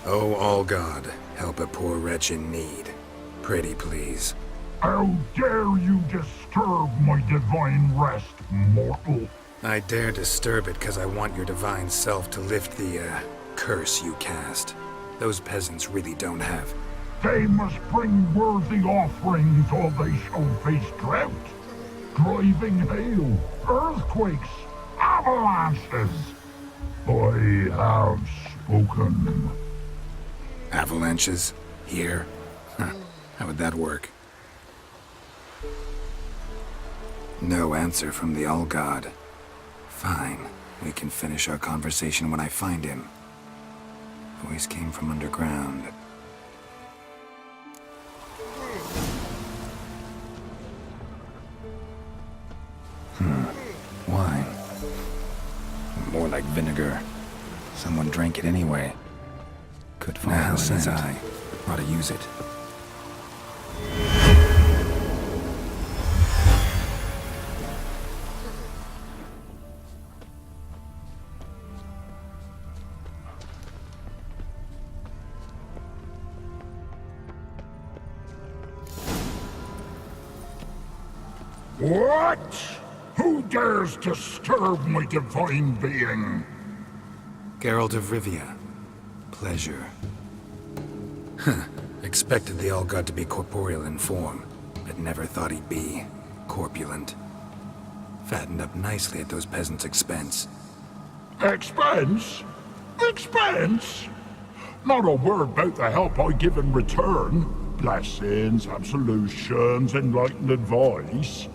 Oh, all God, help a poor wretch in need. Pretty please. How dare you disturb my divine rest, mortal? I dare disturb it because I want your divine self to lift the, curse you cast. Those peasants really don't have. They must bring worthy offerings or they shall face drought, driving hail, earthquakes, avalanches. I have spoken. Avalanches? Here? Huh. How would that work? No answer from the All-God. Fine. We can finish our conversation when I find him. Voice came from underground. Wine. More like vinegar. Someone drank it anyway. Could fall in his eye. Ought to use it. What? Who dares disturb my divine being? Geralt of Rivia. Pleasure. Huh. Expected the All-God to be corporeal in form, but never thought he'd be corpulent. Fattened up nicely at those peasants' expense. Expense? Expense? Not a word about the help I give in return. Blessings, absolutions, enlightened advice.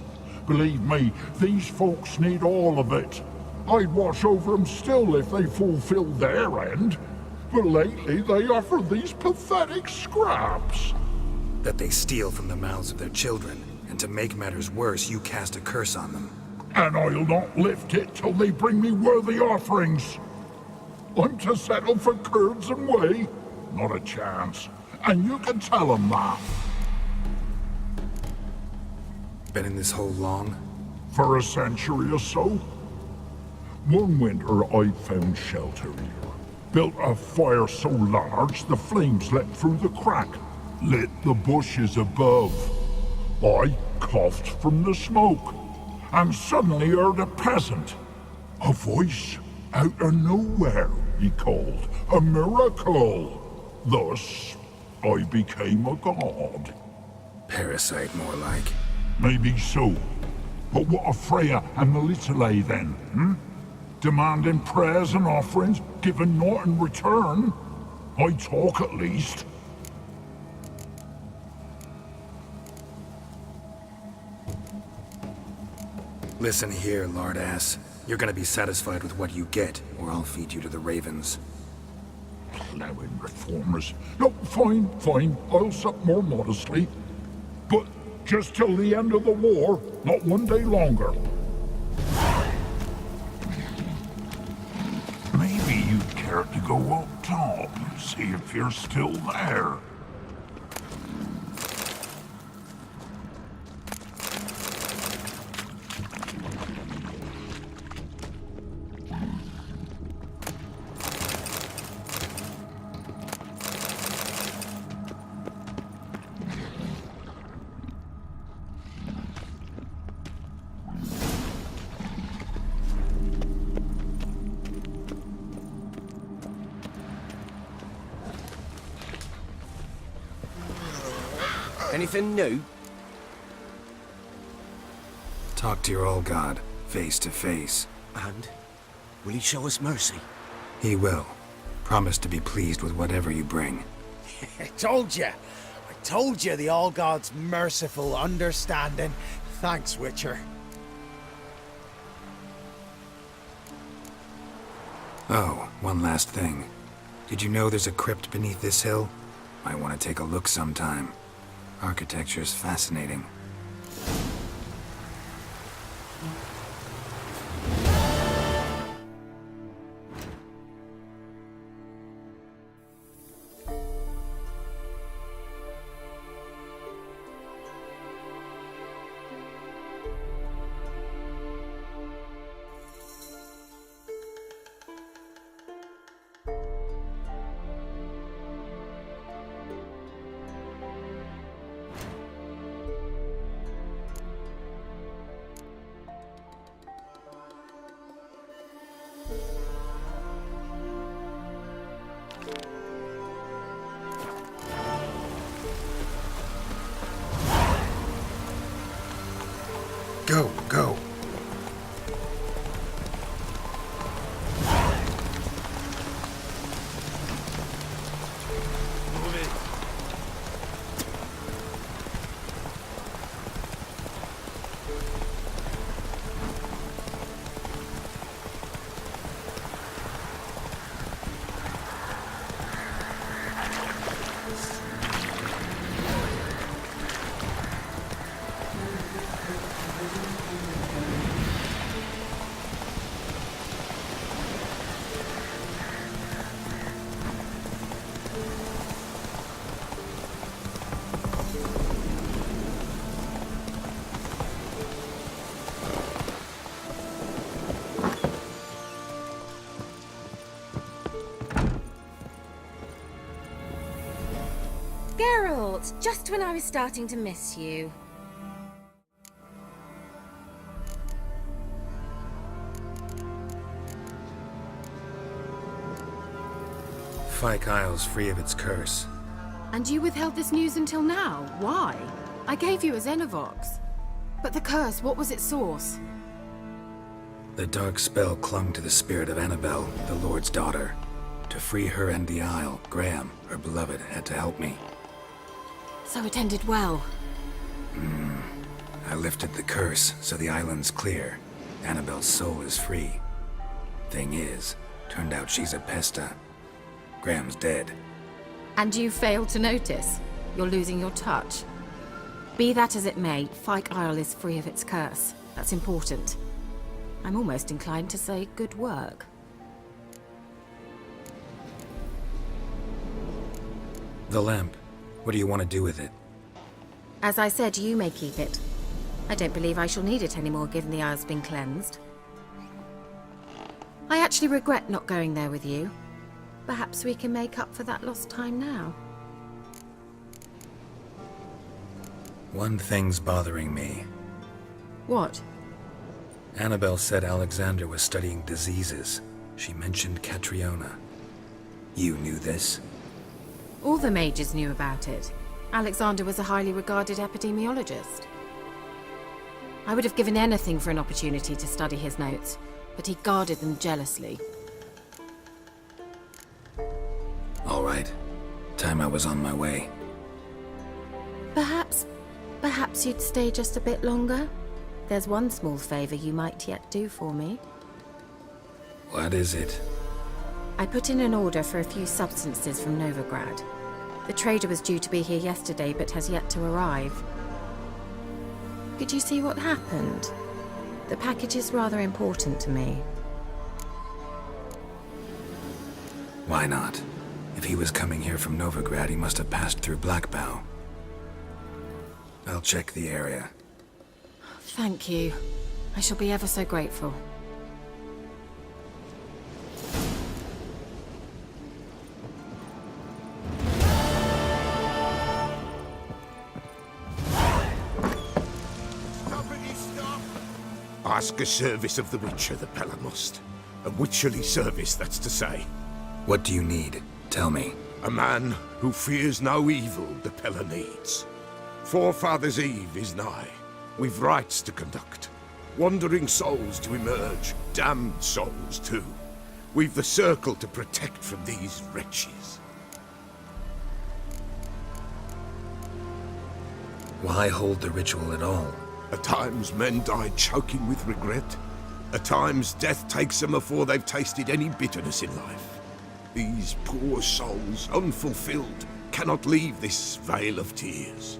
Believe me, these folks need all of it. I'd watch over them still if they fulfilled their end. But lately they offer these pathetic scraps. That they steal from the mouths of their children, and to make matters worse, you cast a curse on them. And I'll not lift it till they bring me worthy offerings. I'm to settle for curds and whey? Not a chance. And you can tell them that. Been in this hole long? For a century or so. One winter I found shelter here. Built a fire so large the flames leapt through the crack, lit the bushes above. I coughed from the smoke, and suddenly heard a peasant. A voice out of nowhere, he called. A miracle. Thus, I became a god. Parasite, more like. Maybe so. But what of Freya and the Little then, Demanding prayers and offerings, giving naught in return? I talk at least. Listen here, lardass. You're gonna be satisfied with what you get, or I'll feed you to the ravens. Plowing reformers. No, fine, fine. I'll sup more modestly. But just till the end of the war, not one day longer. Maybe you'd care to go up top and see if you're still there. Anything new? Talk to your All-God, face to face. And? Will he show us mercy? He will. Promise to be pleased with whatever you bring. I told you the All-God's merciful, understanding. Thanks, Witcher. Oh, one last thing. Did you know there's a crypt beneath this hill? Might want to take a look sometime. Architecture's fascinating. Go, go. Geralt, just when I was starting to miss you. Fyke Isle's free of its curse. And you withheld this news until now? Why? I gave you a Xenovox. But the curse, what was its source? The dark spell clung to the spirit of Annabelle, the Lord's daughter. To free her and the Isle, Graham, her beloved, had to help me. So it ended well. I lifted the curse, so the island's clear. Annabelle's soul is free. Thing is, turned out she's a pesta. Graham's dead. And you failed to notice? You're losing your touch. Be that as it may, Fyke Isle is free of its curse. That's important. I'm almost inclined to say good work. The lamp. What do you want to do with it? As I said, you may keep it. I don't believe I shall need it anymore, given the Isle's been cleansed. I actually regret not going there with you. Perhaps we can make up for that lost time now. One thing's bothering me. What? Annabelle said Alexander was studying diseases. She mentioned Catriona. You knew this? All the mages knew about it. Alexander was a highly regarded epidemiologist. I would have given anything for an opportunity to study his notes, but he guarded them jealously. All right. Time I was on my way. Perhaps you'd stay just a bit longer? There's one small favor you might yet do for me. What is it? I put in an order for a few substances from Novigrad. The trader was due to be here yesterday, but has yet to arrive. Could you see what happened? The package is rather important to me. Why not? If he was coming here from Novigrad, he must have passed through Blackbow. I'll check the area. Thank you. I shall be ever so grateful. Ask a service of the Witcher, the Pella must. A witcherly service, that's to say. What do you need? Tell me. A man who fears no evil the Pella needs. Forefathers' Eve is nigh. We've rites to conduct. Wandering souls to emerge. Damned souls, too. We've the circle to protect from these wretches. Why hold the ritual at all? At times men die choking with regret. At times death takes them before they've tasted any bitterness in life. These poor souls, unfulfilled, cannot leave this vale of tears.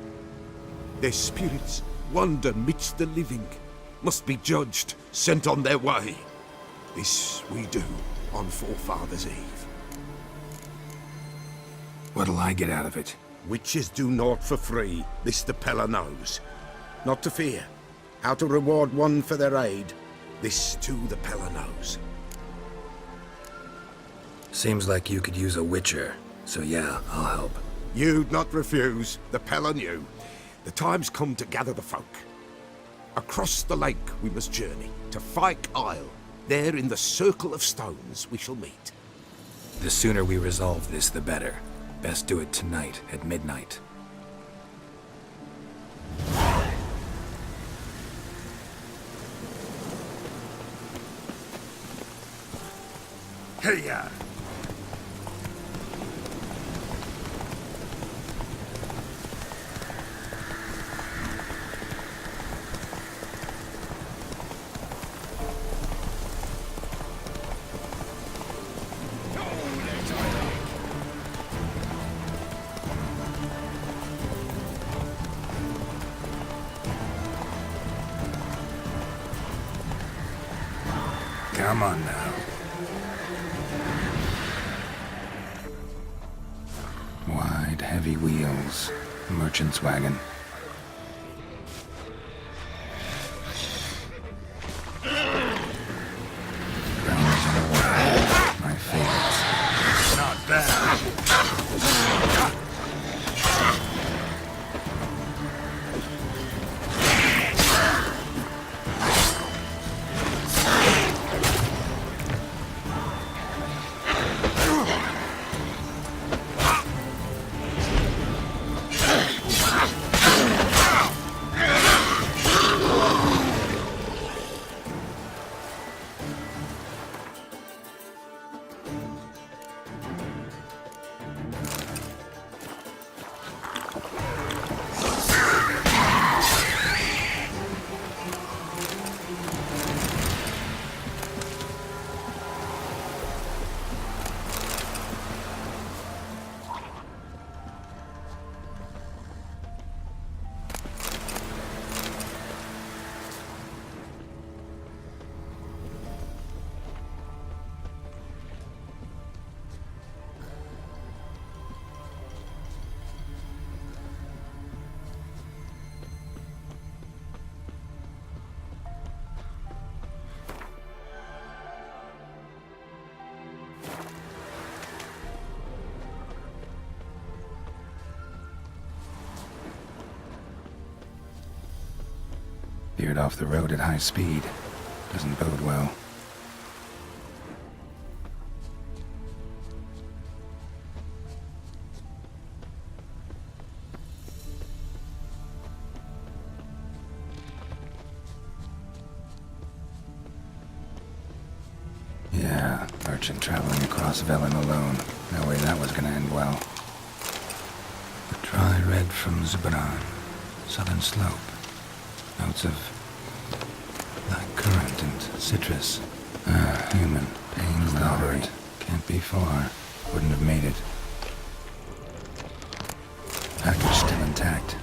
Their spirits wander midst the living, must be judged, sent on their way. This we do on Forefathers' Eve. What'll I get out of it? Witches do naught for free, this the Pella knows. Not to fear. How to reward one for their aid, this too the Pella knows. Seems like you could use a witcher, so yeah, I'll help. You'd not refuse, the Pella knew. The time's come to gather the folk. Across the lake we must journey, to Fyke Isle. There in the circle of stones we shall meet. The sooner we resolve this, the better. Best do it tonight, at midnight. Hey-ya! Come on now. Wide, heavy wheels. Merchant's wagon. Grounders in the water. My favorites. Not bad. Veered off the road at high speed. Doesn't bode well. Yeah, merchant traveling across Velen alone. No way that was gonna end well. The dry red from Zubaran. Southern slope. Notes of black currant and citrus. Human. Payne's lottery. Can't be far. Wouldn't have made it. Package still intact.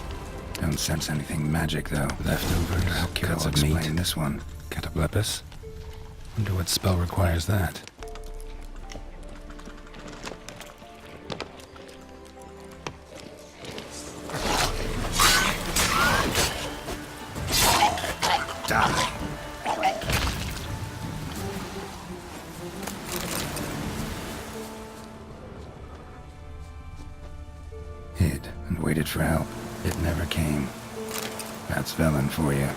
Don't sense anything magic, though. Leftovers, cuts of meat. This one. Cataplepis? Wonder what spell requires that. Die. Hid and waited for help. It never came. That's Velen for you.